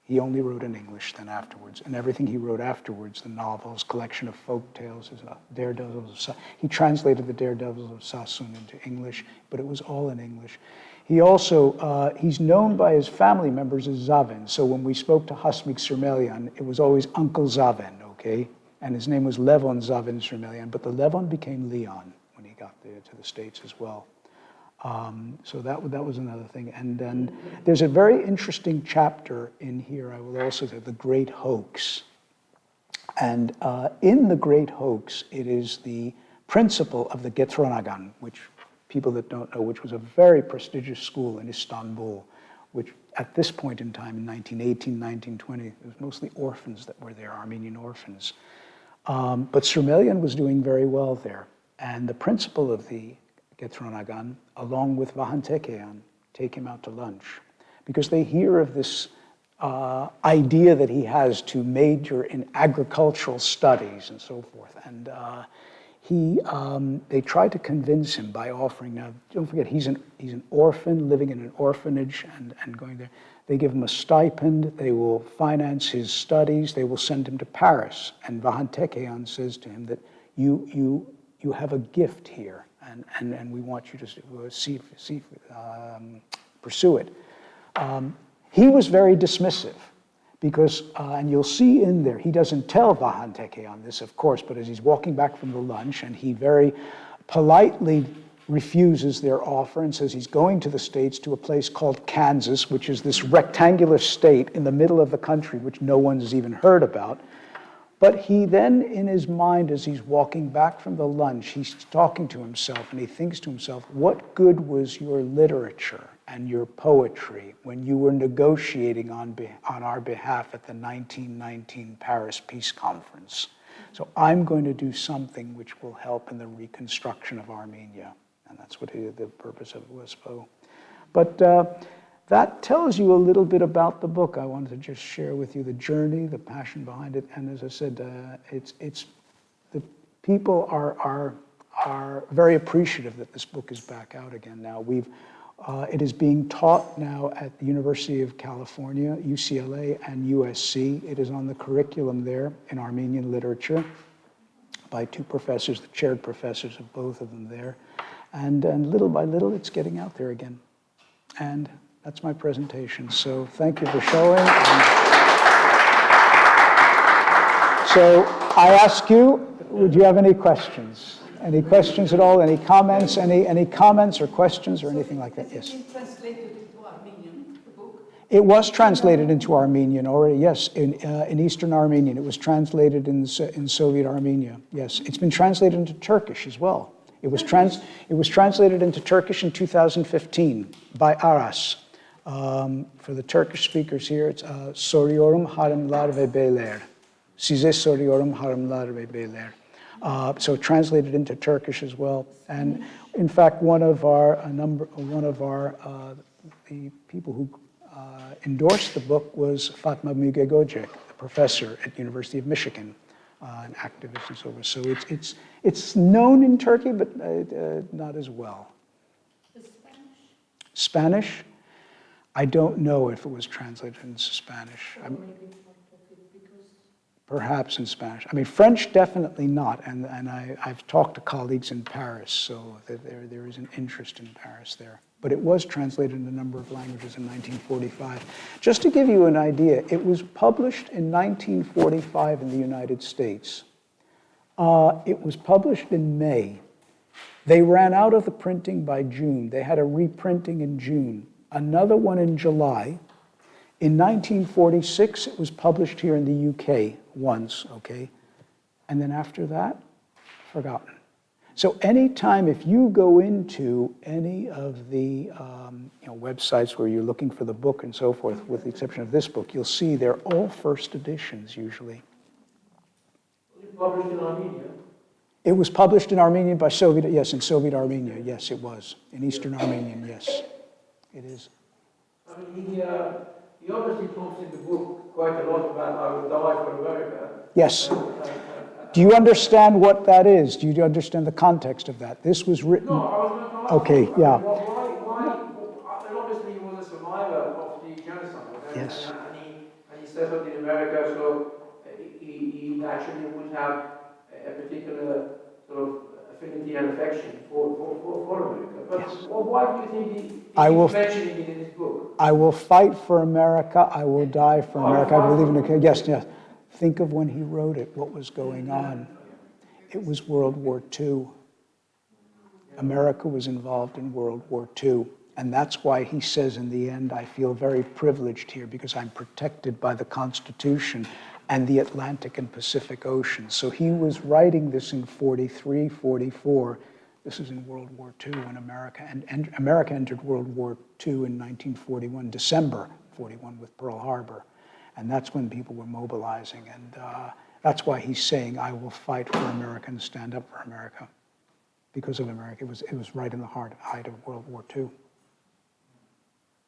He only wrote in English then afterwards. And everything he wrote afterwards, the novels, collection of folk tales, his Daredevils of he translated the Daredevils of Sassoon into English, but it was all in English. He also, he's known by his family members as Zavin. So when we spoke to Hasmik Surmelian, it was always Uncle Zavin, okay? And his name was Levon Zavin Surmelian, but the Levon became Leon when he got there to the States as well. So that was another thing. And then there's a very interesting chapter in here, I will also say, The Great Hoax. And in The Great Hoax, it is the principle of the Getronagan, which people that don't know, which was a very prestigious school in Istanbul, which at this point in time, in 1918, 1920, it was mostly orphans that were there, Armenian orphans. But Surmelian was doing very well there. And the principal of the Getronagan, along with Vahan Tekeyan, take him out to lunch because they hear of this idea that he has to major in agricultural studies and so forth. And they tried to convince him by offering, now don't forget, he's an orphan living in an orphanage and going there. They give him a stipend, they will finance his studies, they will send him to Paris. And Vahan Tekeyan says to him that you have a gift here, and we want you to pursue it. He was very dismissive because, and you'll see in there, he doesn't tell Vahan Tekeyan this, of course, but as he's walking back from the lunch, and he very politely refuses their offer and says he's going to the States to a place called Kansas, which is this rectangular state in the middle of the country, which no one's even heard about. But he then, in his mind, as he's walking back from the lunch, he's talking to himself, and he thinks to himself, what good was your literature and your poetry when you were negotiating on our behalf at the 1919 Paris Peace Conference? So I'm going to do something which will help in the reconstruction of Armenia. And that's what the purpose of it was. But that tells you a little bit about the book. I wanted to just share with you the journey, the passion behind it. And as I said, the people are very appreciative that this book is back out again now. It is being taught now at the University of California, UCLA, and USC. It is on the curriculum there in Armenian literature by two professors, the chaired professors of both of them there. And little by little, it's getting out there again. And that's my presentation. So thank you for showing. So I ask you, would you have any questions? Any questions at all? Any comments? Any comments or questions or anything like that? Yes. Has it been translated into Armenian, the book? It was translated into Armenian already, yes, in Eastern Armenian. It was translated in Soviet Armenia, yes. It's been translated into Turkish as well. It was translated into Turkish in 2015 by Aras. For the Turkish speakers here, it's Soruyorum hanımlar ve beyler. Size soruyorum hanımlar ve beyler. So translated into Turkish as well. And in fact, the people who endorsed the book was Fatma Müge Gojek, the professor at University of Michigan, an activist and so forth. So it's known in Turkey, but not as well. Spanish? I don't know if it was translated into Spanish. Perhaps in Spanish. I mean, French, definitely not. And I've talked to colleagues in Paris, so there is an interest in Paris there. But it was translated in a number of languages in 1945. Just to give you an idea, it was published in 1945 in the United States. It was published in May. They ran out of the printing by June. They had a reprinting in June, another one in July. In 1946, it was published here in the UK once, okay? And then after that, forgotten. So anytime, if you go into any of the websites where you're looking for the book and so forth, with the exception of this book, you'll see they're all first editions usually. Was it published in Armenia? It was published in Armenian by Soviet, yes, in Soviet Armenia, yes, it was. In Eastern Armenian, yes, it is. I mean, he obviously talks in the book quite a lot about I will die for America. Yes. Do you understand what that is? Do you understand the context of that? This was written... No, I was going to ask okay, you, yeah. Why, obviously he was a survivor of the genocide. Yes. And he settled in America, so he naturally would have a particular sort of affinity and affection for America. But yes. Why do you think he's mentioning it in his book? I will fight for America. I will die for America. I believe in it. Yes, yes. Think of when he wrote it, what was going on. It was World War II. America was involved in World War II. And that's why he says in the end, I feel very privileged here because I'm protected by the Constitution and the Atlantic and Pacific Oceans. So he was writing this in 43, 44. This is in World War II when America entered World War II in 1941, December 41 with Pearl Harbor. And that's when people were mobilizing. And that's why he's saying, I will fight for America and stand up for America. Because of America, it was right in the height of World War II.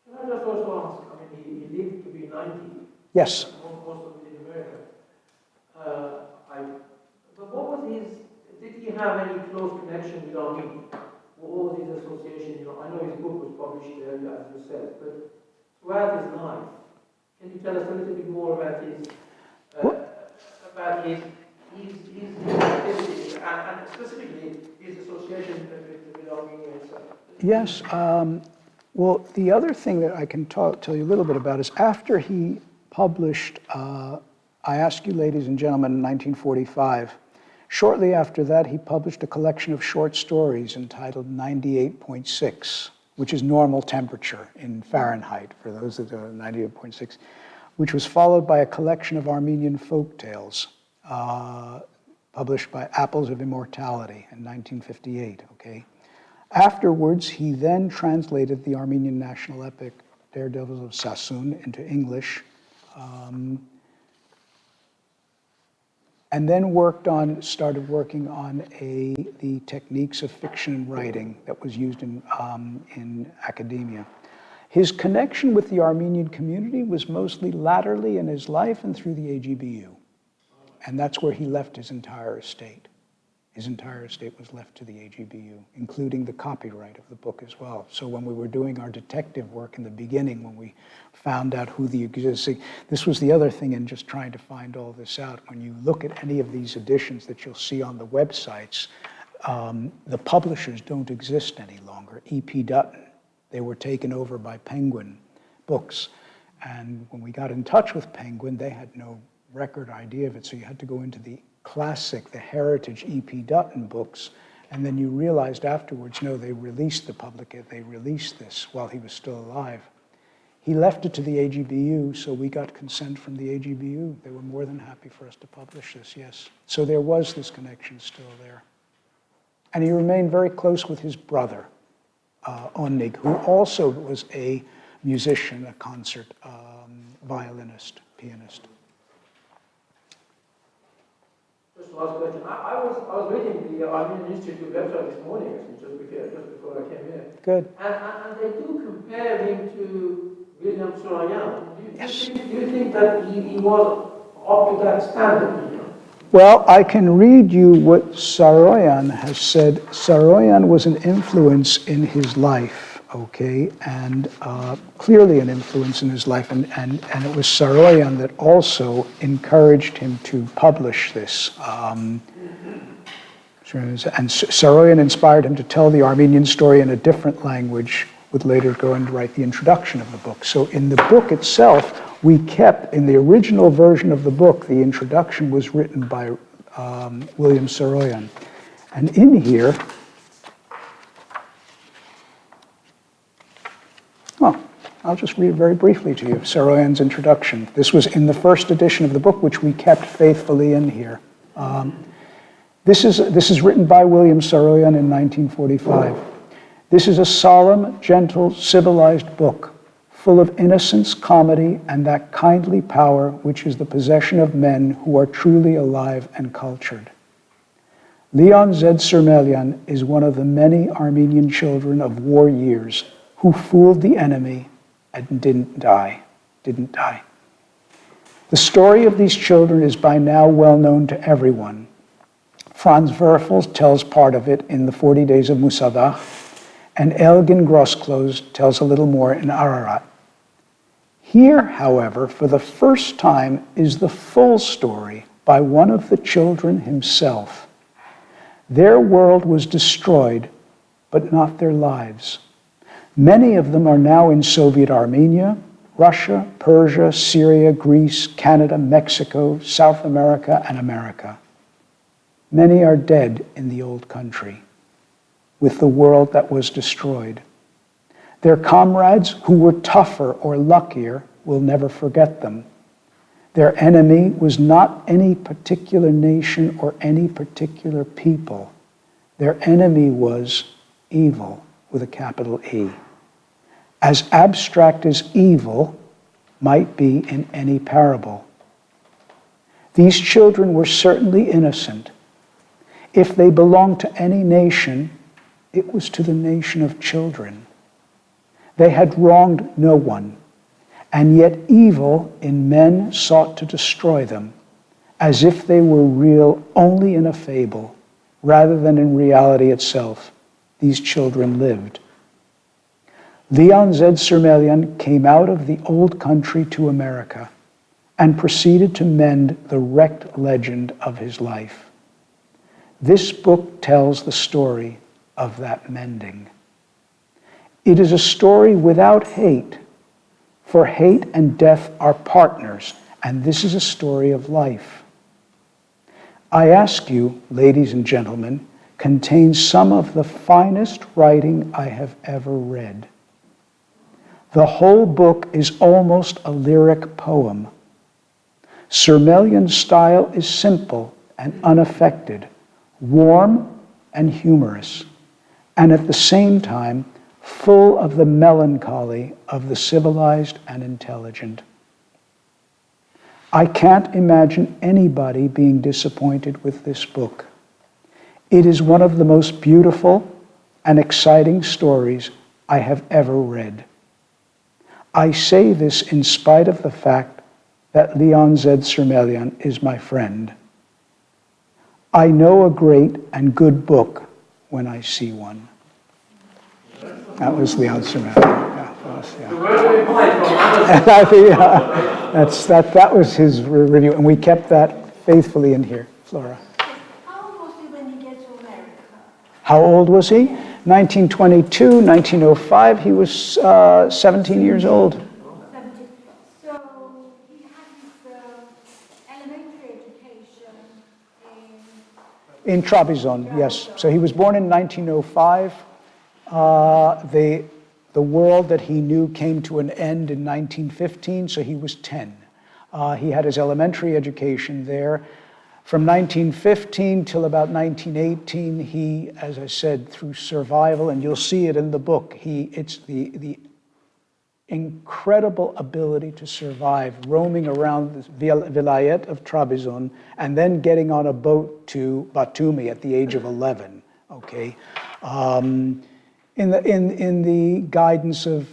Can I just also ask, I mean, he lived to be 90. Yes. Most of it in America. But what was did he he have any close connection with Armenia? All these associations, I know his book was published there, as you said, but throughout his life, can you tell us a little bit more about his activities and specifically his association with Armenia itself? Yes. Well, the other thing that I can tell you a little bit about is after he published I Ask You Ladies and Gentlemen in 1945, shortly after that he published a collection of short stories entitled 98.6, which is normal temperature in Fahrenheit, for those that are 98.6, which was followed by a collection of Armenian folk tales published by Apples of Immortality in 1958, okay? Afterwards, he then translated the Armenian national epic, Daredevils of Sassoon, into English, and then started working on the techniques of fiction writing that was used in academia. His connection with the Armenian community was mostly latterly in his life and through the AGBU. And that's where he left his entire estate. His entire estate was left to the AGBU, including the copyright of the book as well. So when we were doing our detective work in the beginning, when we found out who the existing, this was the other thing in just trying to find all this out. When you look at any of these editions that you'll see on the websites, the publishers don't exist any longer. E.P. Dutton, they were taken over by Penguin Books. And when we got in touch with Penguin, they had no record idea of it, so you had to go into the classic, the heritage E.P. Dutton books, and then you realized afterwards, no, they released this while he was still alive. He left it to the AGBU, so we got consent from the AGBU. They were more than happy for us to publish this, yes. So there was this connection still there. And he remained very close with his brother, Onnig, who also was a musician, a concert violinist, pianist. Just last question. I was reading the Armenian Institute website this morning, actually, just before I came here. Good. And they do compare him to William Surmelian. Yes. Do you think that he was up to that standard? Well, I can read you what Saroyan has said. Saroyan was an influence in his life, okay, and clearly an influence in his life, and it was Saroyan that also encouraged him to publish this. And Saroyan inspired him to tell the Armenian story in a different language, would later go and write the introduction of the book. So in the book itself, we kept, in the original version of the book, the introduction was written by William Saroyan. And in here, I'll just read it very briefly to you, Saroyan's introduction. This was in the first edition of the book, which we kept faithfully in here. This is written by William Saroyan in 1945. This is a solemn, gentle, civilized book, full of innocence, comedy, and that kindly power which is the possession of men who are truly alive and cultured. Leon Surmelian is one of the many Armenian children of war years who fooled the enemy and didn't die. The story of these children is by now well known to everyone. Franz Werfel tells part of it in the 40 Days of Musadah, and Elgin Grossclose tells a little more in Ararat. Here, however, for the first time is the full story by one of the children himself. Their world was destroyed, but not their lives. Many of them are now in Soviet Armenia, Russia, Persia, Syria, Greece, Canada, Mexico, South America, and America. Many are dead in the old country, with the world that was destroyed. Their comrades who were tougher or luckier will never forget them. Their enemy was not any particular nation or any particular people. Their enemy was evil with a capital E. As abstract as evil might be in any parable. These children were certainly innocent. If they belonged to any nation, it was to the nation of children. They had wronged no one, and yet evil in men sought to destroy them, as if they were real only in a fable, rather than in reality itself. These children lived. Leon Surmelian came out of the old country to America and proceeded to mend the wrecked legend of his life. This book tells the story of that mending. It is a story without hate, for hate and death are partners, and this is a story of life. I ask you, ladies and gentlemen, contains some of the finest writing I have ever read. The whole book is almost a lyric poem. Surmelian's style is simple and unaffected, warm and humorous, and at the same time full of the melancholy of the civilized and intelligent. I can't imagine anybody being disappointed with this book. It is one of the most beautiful and exciting stories I have ever read. I say this in spite of the fact that Leon Surmelian is my friend. I know a great and good book when I see one. That was Leon Surmelian. Yeah, that was, yeah. So where do we buy it from? That was his review, and we kept that faithfully in here. Flora. How old was he when he gets to America? How old was he? 1922, 1905, he was 17 years old. 17. So he had his elementary education In Trabzon, yes. So he was born in 1905. The world that he knew came to an end in 1915, so he was 10. He had his elementary education there. From 1915 till about 1918, he, as I said, through survival, and you'll see it in the book, it's the incredible ability to survive, roaming around the vilayet of Trabzon, and then getting on a boat to Batumi at the age of 11, okay? In the guidance of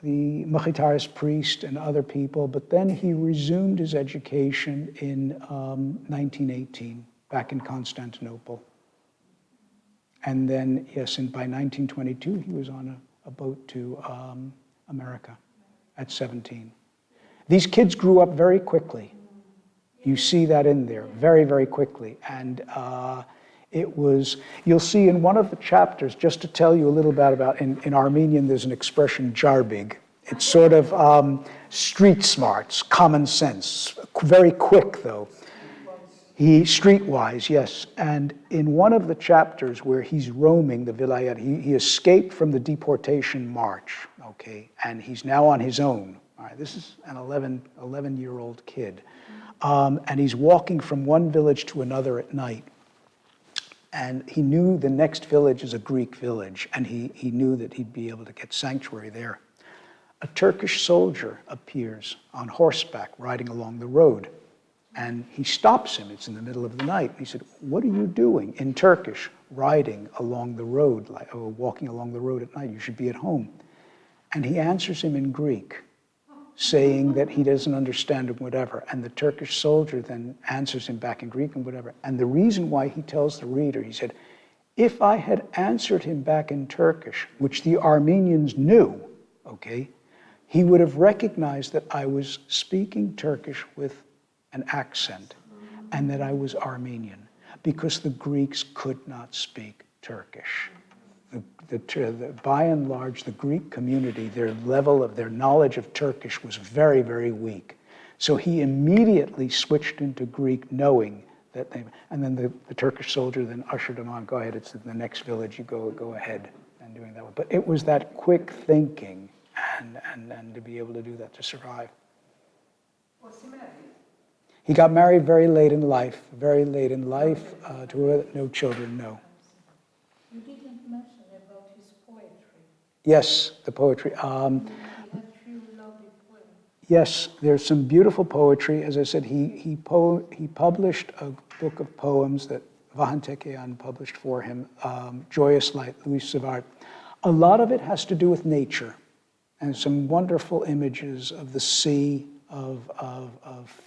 the Mkhitarist priest and other people, but then he resumed his education in 1918, back in Constantinople. And then, yes, and by 1922, he was on a boat to America at 17. These kids grew up very quickly. You see that in there, very, very quickly. And you'll see in one of the chapters, just to tell you a little bit about, in Armenian, there's an expression, jarbig. It's sort of street smarts, common sense, very quick though. Streetwise, yes. And in one of the chapters where he's roaming the vilayet, he escaped from the deportation march, okay, and he's now on his own. All right, this is an 11-year-old kid. And he's walking from one village to another at night. And he knew the next village is a Greek village, and he knew that he'd be able to get sanctuary there. A Turkish soldier appears on horseback riding along the road, and he stops him. It's in the middle of the night. He said, "What are you doing?" In Turkish, riding along the road, or walking along the road at night. You should be at home. And he answers him in Greek, saying that he doesn't understand him, whatever. And the Turkish soldier then answers him back in Greek and whatever. And the reason why he tells the reader, he said, if I had answered him back in Turkish, which the Armenians knew, okay, he would have recognized that I was speaking Turkish with an accent and that I was Armenian, because the Greeks could not speak Turkish. By and large, the Greek community, their level of their knowledge of Turkish was very, very weak. So he immediately switched into Greek, knowing that and then the Turkish soldier then ushered him on, go ahead, it's in the next village, you go ahead, and doing that. But it was that quick thinking and to be able to do that, to survive. Was he married? He got married very late in life, to no children, no. You didn't mention about his poetry. Yes, the poetry. He had few lovely poems. Yes, there's some beautiful poetry. As I said, he published a book of poems that Vahan Tekeyan published for him, Joyous Light, Louis Savart. A lot of it has to do with nature, and some wonderful images of the sea, of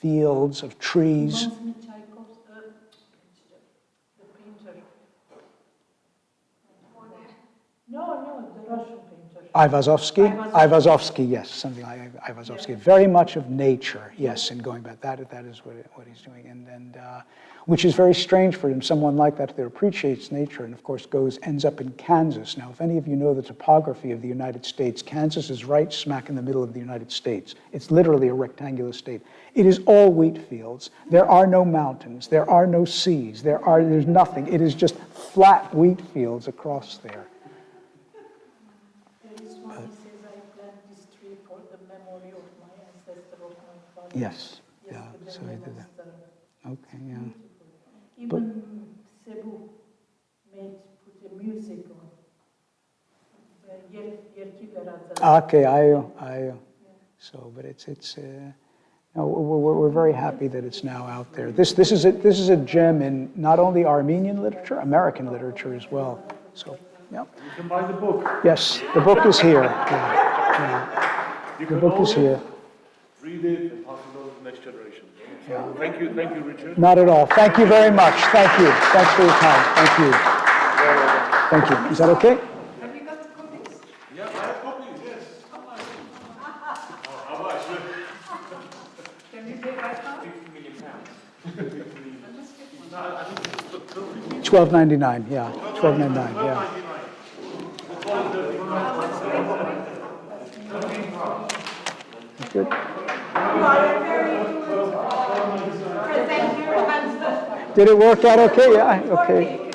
fields, of trees. The painter Russian painter. Ivazovsky, yes, something like Ivazovsky. Very much of nature, yes, and going back, that is what he's doing, and which is very strange for him, someone like that appreciates nature, and of course ends up in Kansas. Now, if any of you know the topography of the United States, Kansas is right smack in the middle of the United States. It's literally a rectangular state. It is all wheat fields. There are no mountains. There are no seas. There's nothing. It is just flat wheat fields across there. There is one, he says, I planted this tree for the memory of my ancestor, of my father. Yes, yeah, Yesterday so he did that. monster. Okay, yeah. Even Cebu put the music on. Yerki Beradza. Okay, I. So, but it's. No, we're very happy that it's now out there. This is a gem in not only Armenian literature, American literature as well. So, yeah. You can buy the book. Yes, the book is here. Yeah. You The can book is own it, here. read it, and pass it on to the next generation. So thank you, Richard. Not at all. Thank you very much. Thank you. Thanks for your time. Thank you. Thank you. Is that okay? Have you got the copies? Yeah, I have copies, yes. How much? Can we pay right now? £50 million. No, I think it's $12.99. Yeah, $12.99. Yeah. Good. You are a very good presenter and Did it work out okay? Yeah. Okay.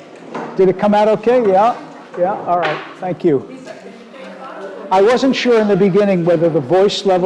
Did it come out okay? Yeah. Yeah. All right. Thank you. I wasn't sure in the beginning whether the voice level